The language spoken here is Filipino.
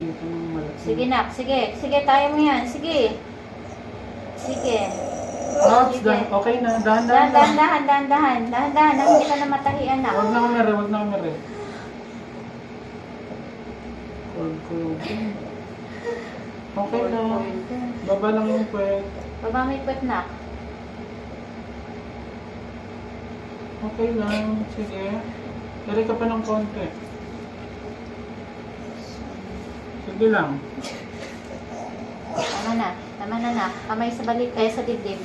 Ito ng malaki. Sige, nak. Sige. Sige, kaya mo yan. Sige. Sige. Ops, Sige. okay na. Dahan-dahan lang. Dahan-dahan. Dahan-dahan. Hindi ka na matahian, nak. Huwag na kumere, huwag na kumere. Cold. Okay na. Baba lang yung puwet. Baba may put, nak. Okay lang. Sige. Dali ka pa ng konti. Sige lang. Tama na. Tama na, nak. Kamay sa balik. Sa dibdib.